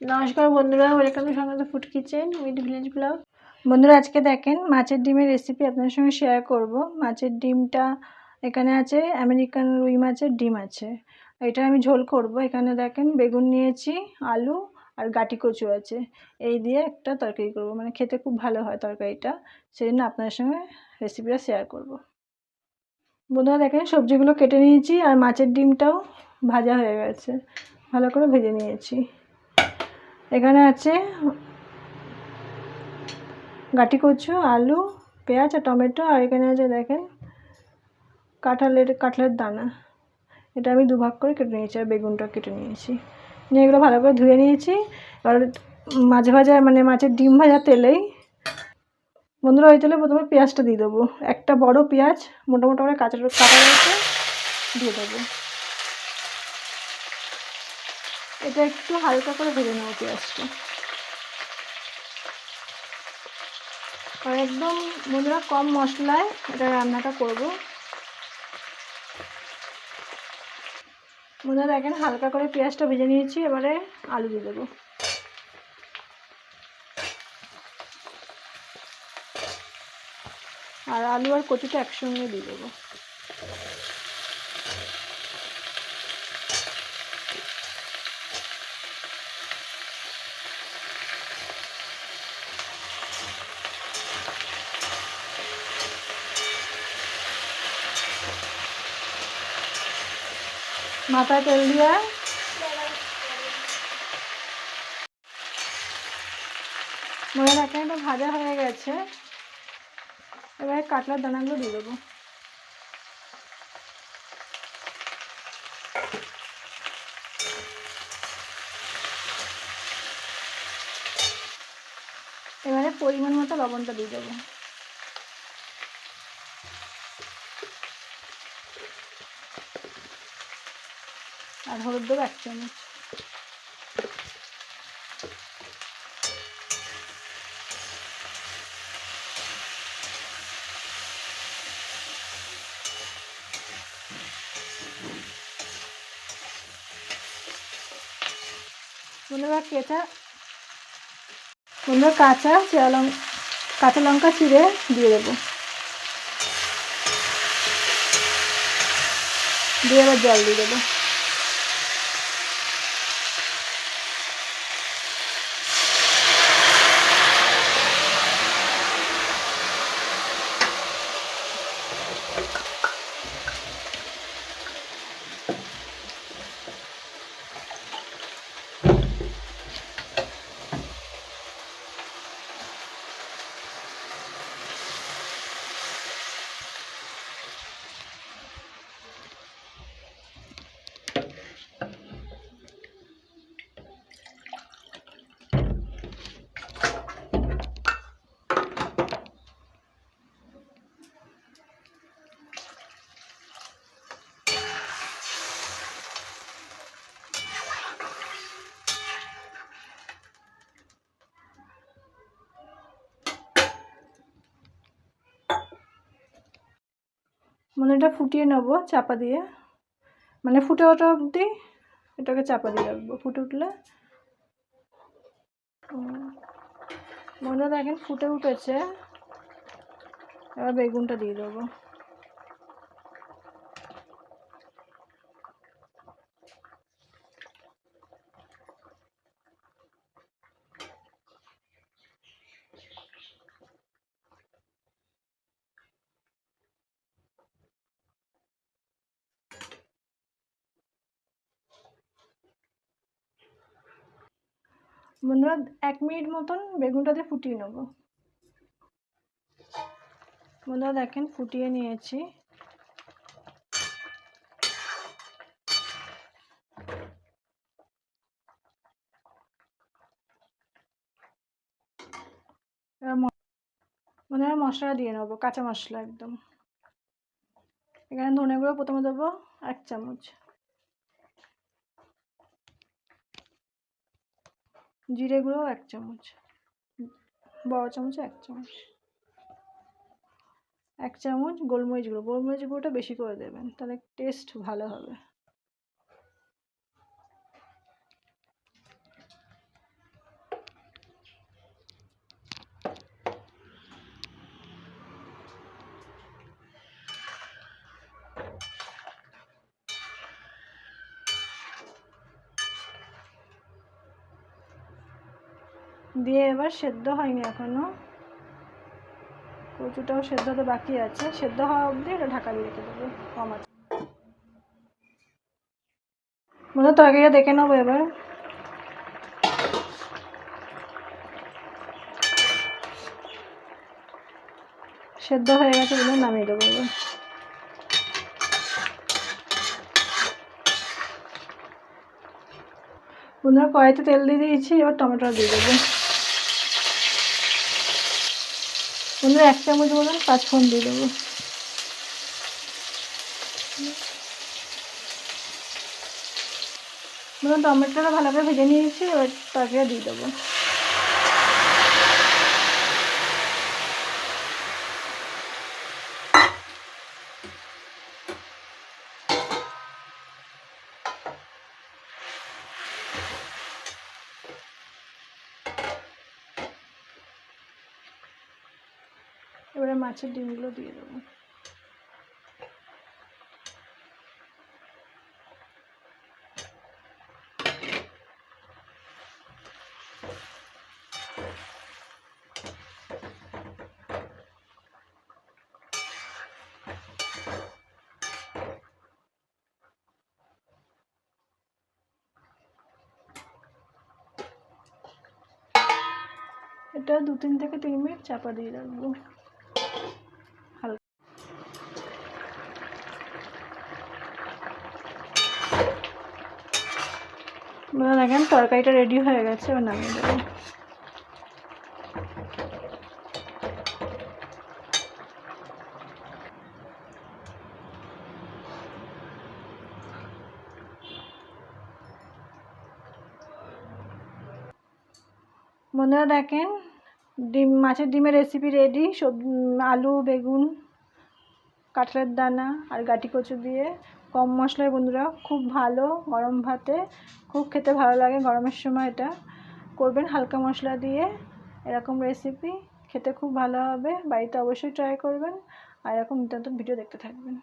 নমস্কার বন্ধুরা, welcome to সংগত food kitchen with village blog. বন্ধুরা, আজকে দেখেন মাছের ডিমের রেসিপি আপনাদের সঙ্গে শেয়ার করব। মাছের ডিমটা এখানে আছে, আমেরিকান রুই মাছের ডিম আছে, এটা আমি ঝোল করব। এখানে দেখেন বেগুন নিয়েছি, আলু আর গাটি কচু আছে, এই দিয়ে একটা তরকারি করব, মানে খেতে খুব ভালো হয় তরকারিটা, সেই জন্য আপনাদের সঙ্গে রেসিপিটা শেয়ার করব। বন্ধুরা দেখেন সবজিগুলো কেটে নিয়েছি আর মাছের ডিমটাও ভাজা হয়ে গেছে, ভালো করে ভেজে নিয়েছি। এখানে আছে গাটি কচু, আলু, পেঁয়াজ আর টমেটো, আর এখানে আছে দেখেন কাঁঠালের দানা, এটা আমি দুভাগ করে কেটে নিয়েছি, আর বেগুনটা কেটে নিয়েছি, নিয়ে এগুলো ভালো করে ধুয়ে নিয়েছি। আর মাছ ভাজা মানে মাছের ডিম ভাজা তেলেই বন্ধুরা, ওই তেলে প্রথমে পেঁয়াজটা দিয়ে দেবো। একটা বড় পেঁয়াজ মোটা মোটা করে কাটা রয়েছে, দিয়ে দেবো। এটা একটু হালকা করে ভেজে নেবো পেঁয়াজটা, আর একদম বন্ধুরা কম মশলায় এটা রান্নাটা করব। বন্ধুরা দেখেন হালকা করে পেঁয়াজটা ভেজে নিয়েছি, এবারে আলু দিয়ে দেবো। আর আলু আর কচুটা একসঙ্গে দিয়ে দেবো। মাথায় তেল দিয়ে মনে রাখেন এটা ভাজা হয়ে গেছে, এবারে কাঁঠালের দানাগুলো দিয়ে দেবো। এবারে পরিমাণ মতো লবণটা দিয়ে দেবো, আর হলুদ দেবো 1 চামচ। কাঁচা লঙ্কা চিড়ে দিয়ে দেবো, দিয়ে এবার জল দিয়ে দেবো। মানে এটা ফুটিয়ে নেবো চাপা দিয়ে, মানে ফুটে ওঠা অবধি এটাকে চাপা দিয়ে রাখবো। ফুটে উঠলে মনে দেখেন ফুটে উঠেছে, এবার বেগুনটা দিয়ে দেবো। বন্ধুরা 1 মিনিট মতন বেগুনটাতে ফুটিয়ে নেব। বন্ধুরা দেখেন ফুটিয়ে নিয়েছি, এবার মশলা দিয়ে নেবো, কাঁচা মশলা একদম। এখানে ধনে গুঁড়ো প্রথমে দেবো 1 চামচ, জিরে গুঁড়ো 1 চামচ, বড় চামচে 1 চামচ, 1 চামচ গোলমরিচ গুঁড়োটা বেশি করে দেবেন, তাহলে টেস্ট ভালো হবে। দিয়ে এবার সেদ্ধ হয়নি এখনো, কচুটাও সেদ্ধ তো বাকি আছে, সেদ্ধ হওয়া অবধি এটা ঢাকা দিয়ে রেখে দেবো কম আছে। বন্ধুরা তরকারিটা দেখে নেবো এবার। সেদ্ধ হয়ে গেছে বলে নামিয়ে দেবো এবার। বন্ধুরা কড়াইতে তেল দিয়ে দিয়েছি, এবার টমেটো দিয়ে দেবো। বন্ধুরা 1 চামচ মতন 5 ফোড়ন দিয়ে দেবো। বন্ধুরা টমেটোটা ভালোভাবে ভেজে নিয়েছি, এবার তরকারিটা দিয়ে দেবো। এবারে মাছের ডিমগুলো দিয়ে দেবো। এটা 2-3 থেকে 3 মিনিট চাপা দিয়ে রাখবো হালকা। দেখেন তরকারিটা রেডি হয়ে গেছে, এবার নামিয়ে দেবো। বন্ধুরা দেখেন মাছের ডিমের রেসিপি রেডি। আলু, বেগুন, কাঁঠালের দানা আর গাটি কচু দিয়ে কম মশলায় বন্ধুরা খুব ভালো, গরম ভাতে খুব খেতে ভালো লাগে। গরমের সময় এটা করবেন হালকা মশলা দিয়ে, এরকম রেসিপি খেতে খুব ভালো হবে। বাড়িতে অবশ্যই ট্রাই করবেন আর এরকম নিত্য নতুন ভিডিও দেখতে থাকবেন।